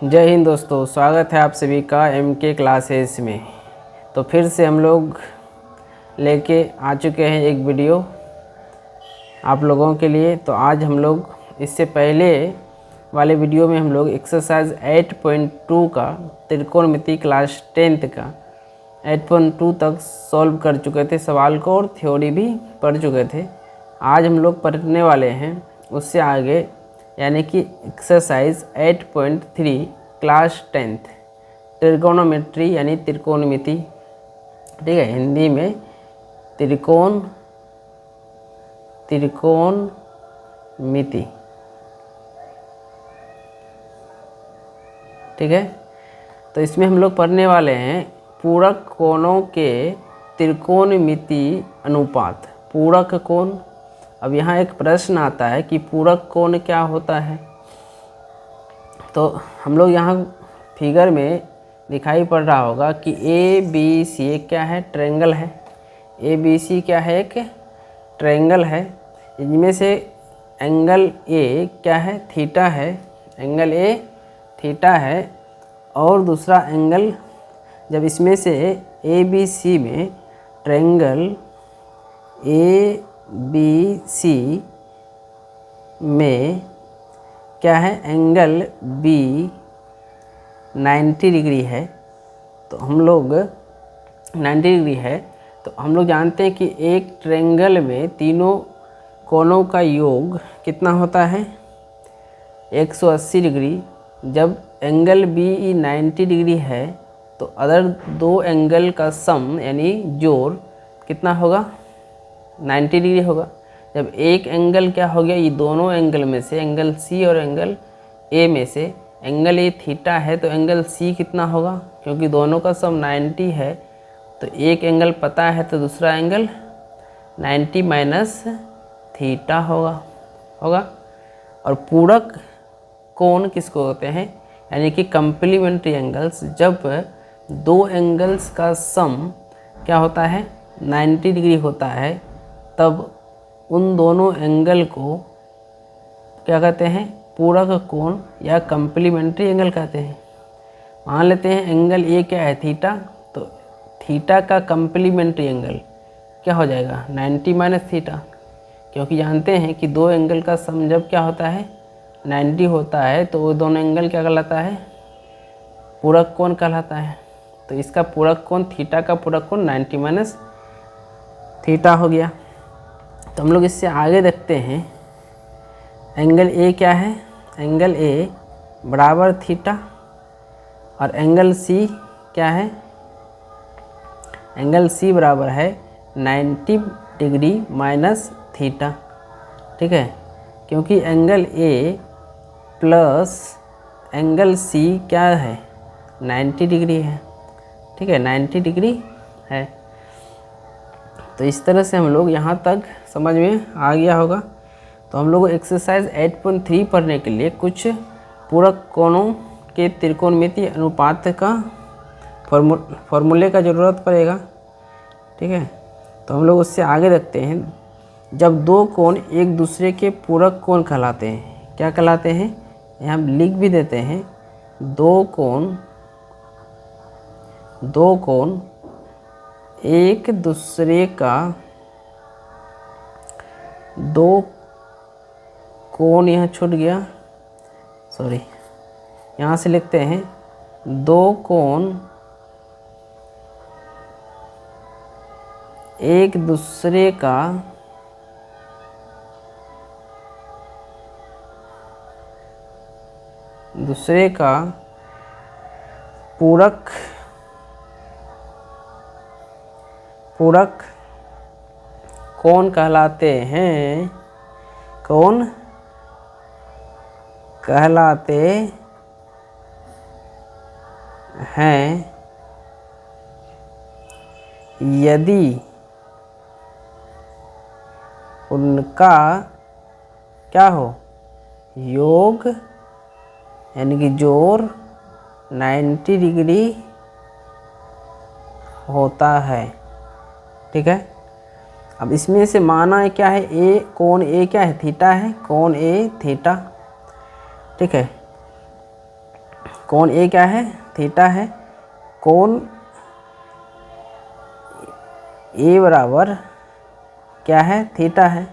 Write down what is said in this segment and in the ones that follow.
जय हिंद दोस्तों, स्वागत है आप सभी का MK क्लासेस में। तो फिर से हम लोग लेके आ चुके हैं एक वीडियो आप लोगों के लिए। तो आज हम लोग इससे पहले वाले वीडियो में हम लोग एक्सरसाइज 8.2 का त्रिकोणमिति क्लास 10th का 8.2 तक सॉल्व कर चुके थे सवाल को और थ्योरी भी पढ़ चुके थे। आज हम लोग पढ़ने वाले हैं उससे आगे, यानी कि एक्सरसाइज 8.3 क्लास 10th त्रिकोणोमेट्री यानी त्रिकोणमिति। ठीक है, हिंदी में त्रिकोणमिति। ठीक है, तो इसमें हम लोग पढ़ने वाले हैं पूरक कोणों के त्रिकोणमिति अनुपात। पूरक कोण, अब यहाँ एक प्रश्न आता है कि पूरक कोण क्या होता है। तो हम लोग यहाँ फिगर में दिखाई पड़ रहा होगा कि ABC क्या है, ट्रायंगल है। ABC क्या है, एक ट्रायंगल है। इनमें से एंगल A क्या है, थीटा है। एंगल A थीटा है और दूसरा एंगल, जब इसमें से ABC में ट्रायंगल ABC में क्या है, एंगल B 90 डिग्री है। तो हम लोग 90 डिग्री है, तो हम लोग जानते हैं कि एक ट्रायंगल में तीनों कोणों का योग कितना होता है, 180 डिग्री। जब एंगल B 90 डिग्री है तो अदर दो एंगल का सम यानी जोड़ कितना होगा, 90 डिग्री होगा। जब एक एंगल क्या हो गया, ये दोनों एंगल में से एंगल C और एंगल A में से एंगल A थीटा है तो एंगल C कितना होगा, क्योंकि दोनों का सम 90 है तो एक एंगल पता है तो दूसरा एंगल 90 माइनस थीटा होगा। और पूरक कोण किसको होते हैं, यानी कि कंप्लीमेंट्री एंगल्स। जब दो एंगल्स का सम क्या होता है, 90 डिग्री होता है, तब उन दोनों एंगल को क्या कहते हैं, पूरक कोण या कंप्लीमेंट्री एंगल कहते हैं। मान लेते हैं एंगल A क्या है, थीटा, तो थीटा का कंप्लीमेंट्री एंगल क्या हो जाएगा, 90 माइनस थीटा। क्योंकि जानते हैं कि दो एंगल का सम जब क्या होता है, 90 होता है, तो वो दोनों एंगल क्या कहलाता है, पूरक कोण कहलाता है। तो इसका पूरक कोण, थीटा का पूरक कोण 90 माइनस थीटा हो गया। तो हम लोग इससे आगे देखते हैं, एंगल A क्या है, एंगल A बराबर थीटा और एंगल C क्या है, एंगल C बराबर है 90 डिग्री माइनस थीटा। ठीक है, क्योंकि angle A plus angle C क्या है, 90 डिग्री है। ठीक है, 90 डिग्री है। तो इस तरह से हम लोग यहाँ तक समझ में आ गया होगा। तो हम लोग एक्सरसाइज 8.3 पढ़ने के लिए कुछ पूरक कोणों के त्रिकोणमिति अनुपात का फॉर्मूले का ज़रूरत पड़ेगा। ठीक है, तो हम लोग उससे आगे देखते हैं। जब दो कोण एक दूसरे के पूरक कोण कहलाते हैं, क्या कहलाते हैं, यहाँ हम लिख भी देते हैं, दो कोण एक दूसरे का, दो कोण यहाँ छूट गया, सॉरी, यहाँ से लिखते हैं दो कोण एक दूसरे का पूरक कोण कहलाते हैं, कोण कहलाते हैं यदि उनका क्या हो, योग यानी कि जोड़ 90 डिग्री होता है। ठीक है, अब इसमें से माना क्या है, ए कोण ए क्या है, थीटा है, कोण ए थीटा। ठीक है, कोण ए क्या है, थीटा है। कोण ए बराबर क्या है, थीटा है।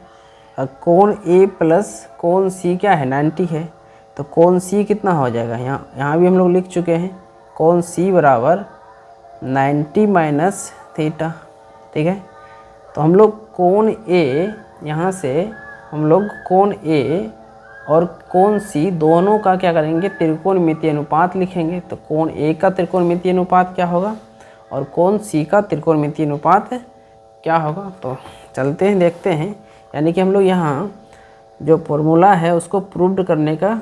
और कोण ए प्लस कोण सी क्या है, 90 है। तो कोण सी कितना हो जाएगा, यहाँ भी हम लोग लिख चुके हैं। कोण सी बराबर 90 माइनस थीटा। ठीक है, तो हम लोग कोण ए, यहाँ से हम लोग कोण ए और कोण सी दोनों का क्या करेंगे, त्रिकोणमितीय अनुपात लिखेंगे। तो कोण ए का त्रिकोणमितीय अनुपात क्या होगा और कोण सी का त्रिकोणमितीय अनुपात क्या होगा। तो चलते हैं देखते हैं। यानी कि हम लोग यहाँ जो फॉर्मूला है उसको प्रूव्ड करने का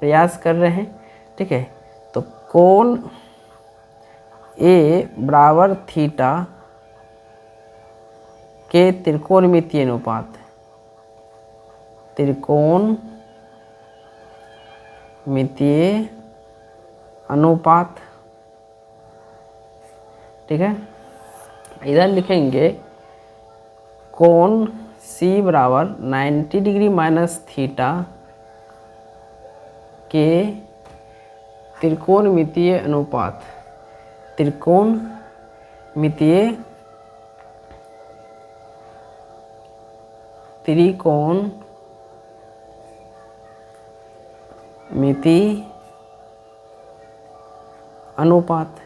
प्रयास कर रहे हैं। ठीक है, तो कोण ए बराबर थीटा के त्रिकोणमितीय अनुपात, त्रिकोणमितीय अनुपात। ठीक है, इधर लिखेंगे कोण सी बराबर 90 डिग्री माइनस थीटा के त्रिकोणमितीय अनुपात, त्रिकोणमितीय अनुपात।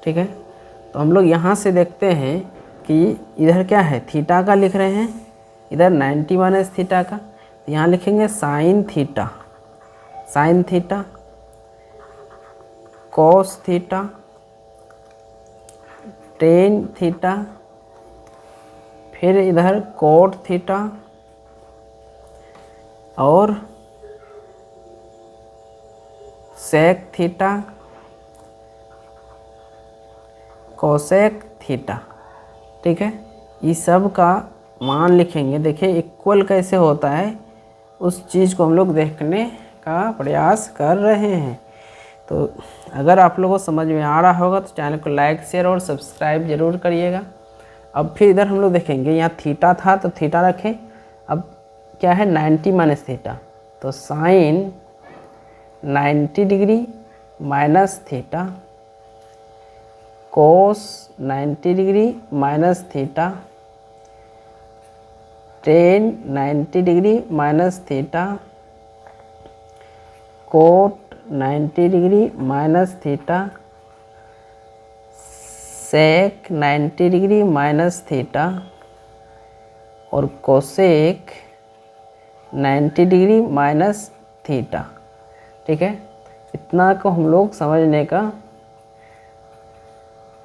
ठीक है, तो हम लोग यहाँ से देखते हैं कि इधर क्या है, थीटा का लिख रहे हैं, इधर 90 माइनस थीटा का। तो यहाँ लिखेंगे sine theta, sine theta, cos theta, tan theta, फिर इधर कोट थीटा और सेक थीटा, कोसेक थीटा। ठीक है, इस सब का मान लिखेंगे। देखिए इक्वल कैसे होता है उस चीज़ को हम लोग देखने का प्रयास कर रहे हैं। तो अगर आप लोगों को समझ में आ रहा होगा तो चैनल को लाइक, शेयर और सब्सक्राइब ज़रूर करिएगा। अब फिर इधर हम लोग देखेंगे, यहाँ थीटा था तो थीटा रखें। अब क्या है, 90 माइनस थीटा, तो sine 90 degree minus theta, cos 90 degree minus theta, tan 90 degree minus theta, cot 90 degree minus theta, sec 90 degree minus theta और कोसेक 90 डिग्री माइनस थीटा। ठीक है, इतना को हम लोग समझने का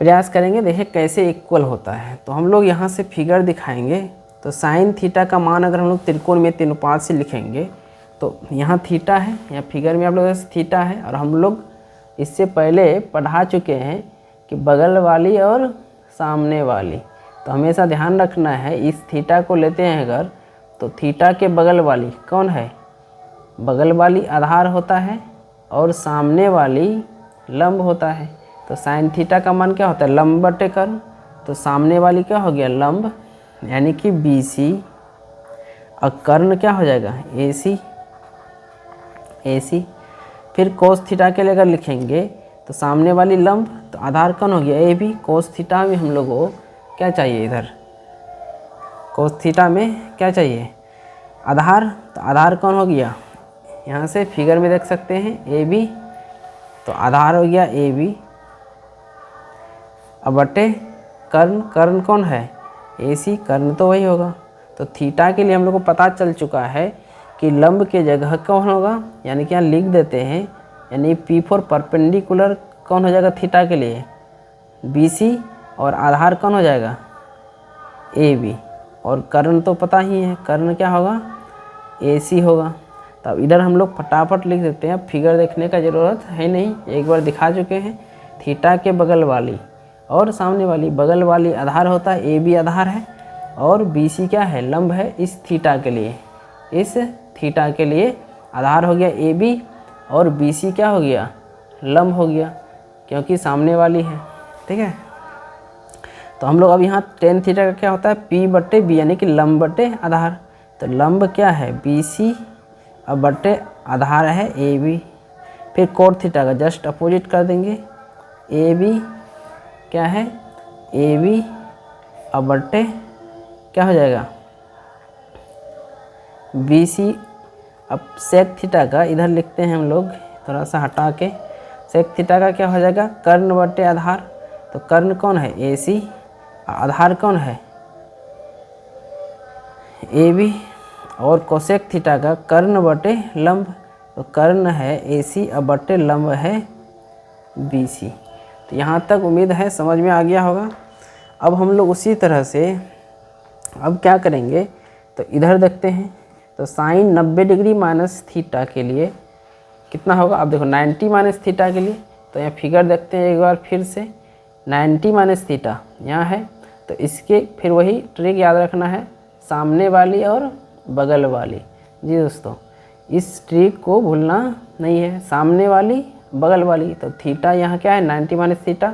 प्रयास करेंगे। देखिए कैसे इक्वल होता है। तो हम लोग यहाँ से फिगर दिखाएंगे। तो साइन थीटा का मान अगर हम लोग त्रिकोणमितीय अनुपात से लिखेंगे तो यहाँ थीटा है, यहाँ फिगर में आप लोग थीटा है। और हम लोग इससे पहले पढ़ा चुके हैं कि बगल वाली और सामने वाली। तो हमेशा ध्यान रखना है, इस थीटा को लेते हैं अगर, तो थीटा के बगल वाली कौन है, बगल वाली आधार होता है और सामने वाली लंब होता है। तो साइन थीटा का मान क्या होता है, लंब बटे कर्ण। तो सामने वाली क्या हो गया, लंब यानी कि BC, और कर्ण क्या हो जाएगा, AC। फिर कोस थीटा के लिए अगर लिखेंगे तो सामने वाली लंब, तो आधार कौन हो गया, AB। कोस थीटा में हम लोग को क्या चाहिए, इधर कोस थीटा में क्या चाहिए, आधार। तो आधार कौन हो गया, यहाँ से फिगर में देख सकते हैं AB, तो आधार हो गया AB। अब बटे कर्ण, कर्ण कौन है, AC, कर्ण तो वही होगा। तो थीटा के लिए हम लोग को पता चल चुका है कि लंब के जगह कौन होगा, यानी कि यहाँ लिख देते हैं, यानी P फॉर परपेंडिकुलर कौन हो जाएगा थीटा के लिए, BC, और आधार कौन हो जाएगा, AB। और कर्ण तो पता ही है, कर्ण क्या होगा, AC होगा। तब इधर हम लोग फटाफट लिख देते हैं, फिगर देखने का ज़रूरत है नहीं, एक बार दिखा चुके हैं। थीटा के बगल वाली और सामने वाली, बगल वाली आधार होता है, AB आधार है और BC क्या है, लंब है इस थीटा के लिए। इस थीटा के लिए आधार हो गया AB और BC क्या हो गया, लंब हो गया, क्योंकि सामने वाली है। ठीक है, तो हम लोग अब यहाँ टेन थीटा का क्या होता है, P बटे B, यानी कि लंब बटे आधार। तो लंब क्या है, BC, अब बटे आधार है AB। फिर कोट थीटा का जस्ट अपोजिट कर देंगे। ए बी क्या है, ए बी अब बट्टे क्या हो जाएगा, बी सी। अब सेक थीटा का इधर लिखते हैं हम लोग थोड़ा सा हटा के, सेक थीटा का क्या हो जाएगा, कर्ण बटे आधार। तो कर्ण कौन है, ए सी, आधार कौन है, ए बी। और कोसेक थीटा का कर्ण बटे लंब, तो कर्ण है ए सी और बटे लंब है बी सी। तो यहाँ तक उम्मीद है समझ में आ गया होगा। अब हम लोग उसी तरह से अब क्या करेंगे, तो इधर देखते हैं। तो साइन 90 डिग्री माइनस थीटा के लिए कितना होगा, अब देखो 90 माइनस थीटा के लिए, तो यहाँ फिगर देखते हैं एक बार फिर से। 90 माइनस थीटा यहाँ है, तो इसके फिर वही ट्रिक याद रखना है, सामने वाली और बगल वाली। जी दोस्तों, इस ट्रिक को भूलना नहीं है, सामने वाली बगल वाली। तो थीटा यहाँ क्या है, 90 माइनस थीटा,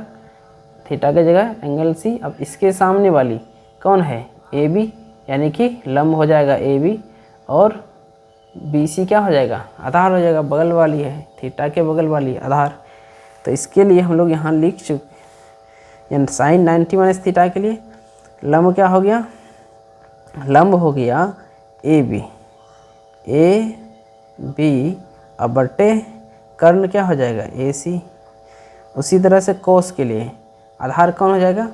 थीटा की जगह एंगल सी। अब इसके सामने वाली कौन है, ए बी, यानी कि लंब हो जाएगा ए बी, और बी सी क्या हो जाएगा, आधार हो जाएगा, बगल वाली है, थीटा के बगल वाली आधार। तो इसके लिए हम लोग यहाँ लिख चुके, यानी साइन 90 माइनस थीटा के लिए लंब क्या हो गया, लंब हो गया ए बी अब बटे कर्ण क्या हो जाएगा, ए सी। उसी तरह से कोस के लिए आधार कौन हो जाएगा,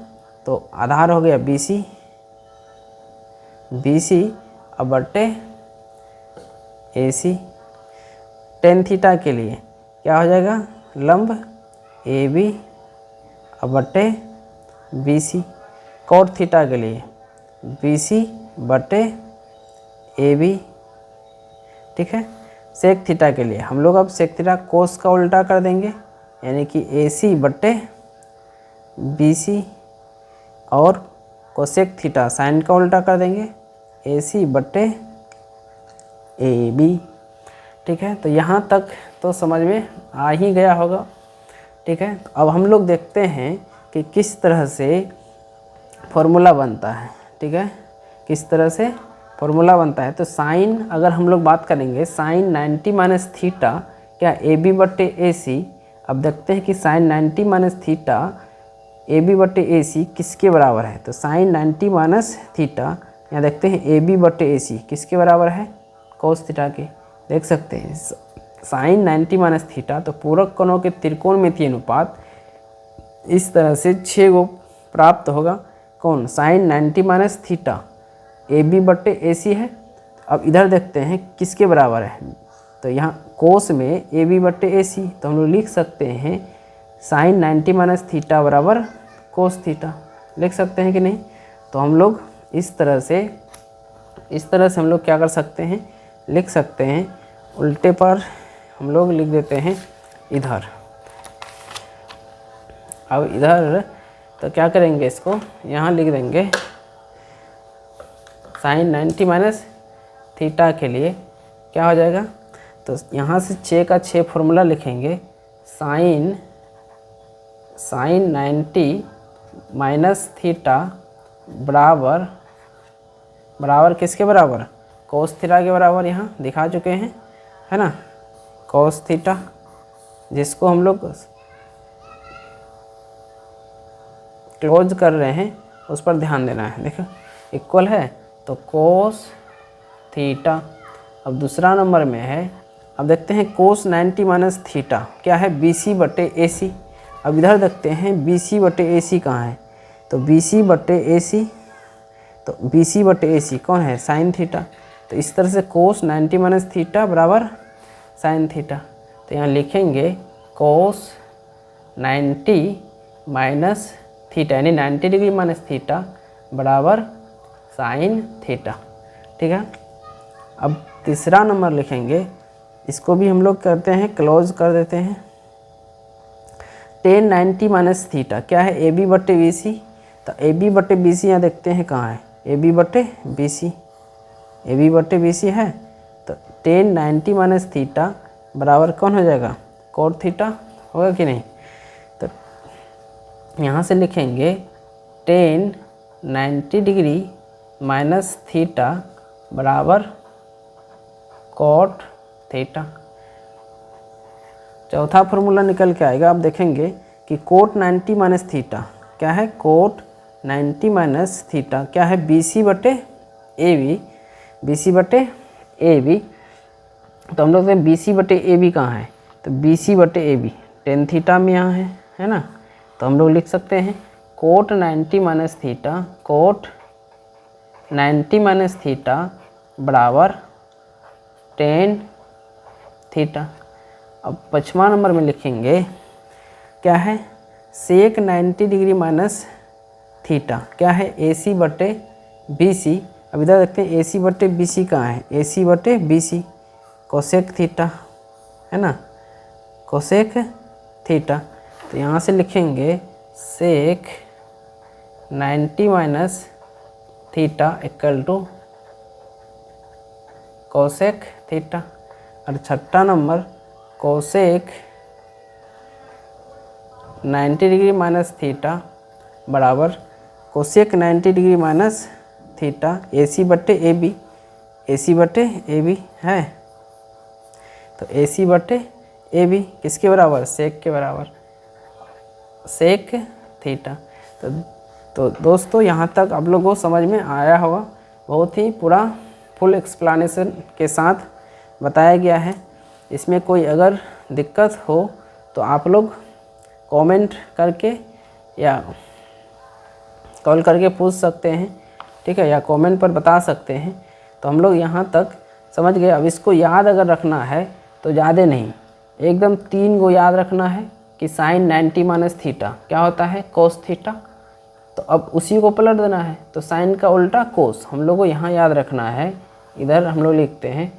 तो आधार हो गया बी सी अब बटे ए सी। टेन थीटा के लिए क्या हो जाएगा, लंब ए बी अब बटे बी सी। कोट थीटा के लिए बी सी बटे ए बी, ठीक है। सेक थीटा के लिए हम लोग अब सेक थीटा कोस का उल्टा कर देंगे, यानी कि ए सी बटे बी सी, और कोसेक थीटा साइन का उल्टा कर देंगे, ए सी बटे ए बी, ठीक है। तो यहाँ तक तो समझ में आ ही गया होगा, ठीक है। तो अब हम लोग देखते हैं कि किस तरह से फॉर्मूला बनता है, ठीक है, किस तरह से फॉर्मूला बनता है। तो साइन अगर हम लोग बात करेंगे, साइन 90 माइनस थीटा क्या, ए बी बटे ए सी। अब देखते हैं कि sine 90 minus theta A B बटे ए सी किसके बराबर है। तो साइन 90 माइनस थीटा यहाँ देखते हैं ए बी बटे ए सी किसके बराबर है, कोस थीटा के। देख सकते हैं साइन 90 माइनस थीटा, तो पूरक कोणों के त्रिकोणमितीय अनुपात इस तरह से 6 गो प्राप्त होगा। कौन, sine 90 minus theta A B बटे ए सी है। अब इधर देखते हैं किसके बराबर है, तो यहाँ कोस में ए बी बटे ए सी, तो हम लोग लिख सकते हैं साइन 90 माइनस थीटा बराबर कोस थीटा, लिख सकते हैं कि नहीं। तो हम लोग इस तरह से हम लोग क्या कर सकते हैं, लिख सकते हैं। उल्टे पर हम लोग लिख देते हैं इधर। अब इधर तो क्या करेंगे, इसको यहाँ लिख देंगे साइन 90 माइनस थीटा के लिए क्या हो जाएगा, तो यहाँ से 6 का 6 फॉर्मूला लिखेंगे। साइन 90 माइनस थीटा बराबर किसके बराबर, कोस थीटा के बराबर, यहाँ दिखा चुके हैं, है ना, कोस थीटा, जिसको हम लोग क्लोज कर रहे हैं उस पर ध्यान देना है। देखो इक्वल है तो कोस थीटा। अब दूसरा नंबर में है, अब देखते हैं कोस 90 माइनस थीटा क्या है, बी सी बटे ए सी। अब इधर देखते हैं बी सी बटे ए सी कहाँ है, तो बी सी बटे ए सी, तो बी सी बटे ए सी कौन है, साइन थीटा। तो इस तरह से कोस 90 माइनस थीटा बराबर साइन थीटा। तो यहाँ लिखेंगे कोस 90 माइनस थीटा, यानी 90 डिग्री माइनस थीटा बराबर साइन थीटा, ठीक है। अब तीसरा नंबर लिखेंगे, इसको भी हम लोग करते हैं क्लोज कर देते हैं। टेन 90 माइनस थीटा क्या है, ए बी बटे बी सी। तो ए बी बटे बी सी यहाँ देखते हैं कहाँ है, ए बी बटे बी सी, ए बी बटे बी सी है। तो टेन 90 माइनस थीटा बराबर कौन हो जाएगा, कोट थीटा होगा कि नहीं। तो यहाँ से लिखेंगे टेन 90 डिग्री माइनस थीटा बराबर कोट थीटा। चौथा फार्मूला निकल के आएगा, आप देखेंगे कि कोट 90 माइनस थीटा क्या है, कोट 90 माइनस थीटा क्या है, BC बटे AB, BC बटे AB। तो हम लोग देखते हैं BC बटे AB कहाँ है, तो BC बटे AB टेन थीटा में यहाँ है ना। तो हम लोग लिख सकते हैं cot 90 minus theta, cot 90 minus theta बराबर टेन थीटा। अब 5वां नंबर में लिखेंगे क्या है, सेक 90 डिग्री माइनस थीटा क्या है, AC बटे BC। अब इधर देखते हैं AC बटे BC कहाँ है, AC बटे BC कोसेक थीटा है ना, कोसेक थीटा। तो यहाँ से लिखेंगे sec 90 minus theta equal to cosec theta. और 6वां नंबर कोसेक 90 डिग्री माइनस थीटा बराबर cosec 90 degree minus theta AC बटे AB, AC बटे AB है। तो AC बटे AB किसके बराबर, सेक के बराबर, सेक थीटा। तो दोस्तों यहाँ तक आप लोगों को समझ में आया होगा, बहुत ही पूरा फुल एक्सप्लेनेशन के साथ बताया गया है। इसमें कोई अगर दिक्कत हो तो आप लोग कमेंट करके या कॉल करके पूछ सकते हैं, ठीक है, या कमेंट पर बता सकते हैं। तो हम लोग यहाँ तक समझ गए। अब इसको याद अगर रखना है तो ज़्यादा नहीं, एकदम 3 को याद रखना है कि साइन 90 माइनस थीटा क्या होता है, कोस थीटा। तो अब उसी को पलट देना है, तो साइन का उल्टा कोस हम लोग को यहाँ याद रखना है। इधर हम लोग लिखते हैं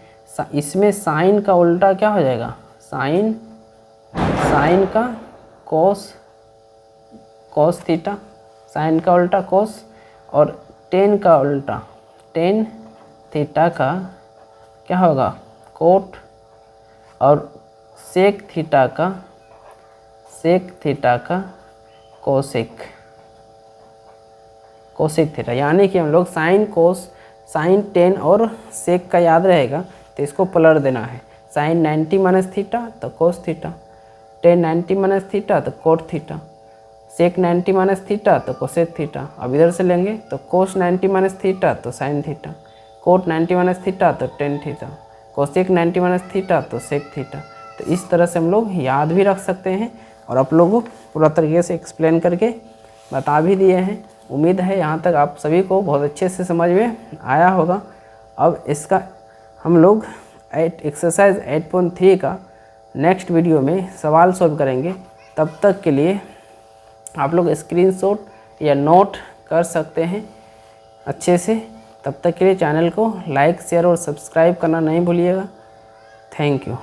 इसमें साइन का उल्टा क्या हो जाएगा, साइन का कोस, कोस थीटा, साइन का उल्टा कोस, और टेन का उल्टा टेन थीटा का क्या होगा, कोट, और सेक थीटा का कोसेक थीटा। यानी कि हम लोग साइन कोस, साइन टेन और सेक का याद रहेगा तो इसको पलट देना है। साइन 90 माइनस थीटा तो cos theta, tan 90 minus theta तो cot theta, sec 90 minus theta तो कोसेक थीटा। अब इधर से लेंगे तो कोस 90 माइनस थीटा तो sine theta, cot 90 minus theta तो tan theta, cosec 90 minus theta तो सेक थीटा। तो इस तरह से हम लोग याद भी रख सकते हैं और आप लोगों को पूरा तरीके से एक्सप्लेन करके बता भी दिए हैं। उम्मीद है यहाँ तक आप सभी को बहुत अच्छे से समझ में आया होगा। अब इसका हम लोग एक्सरसाइज 8.3 का नेक्स्ट वीडियो में सवाल सॉल्व करेंगे। तब तक के लिए आप लोग स्क्रीनशॉट या नोट कर सकते हैं अच्छे से। तब तक के लिए चैनल को लाइक, शेयर और सब्सक्राइब करना नहीं भूलिएगा। Thank you.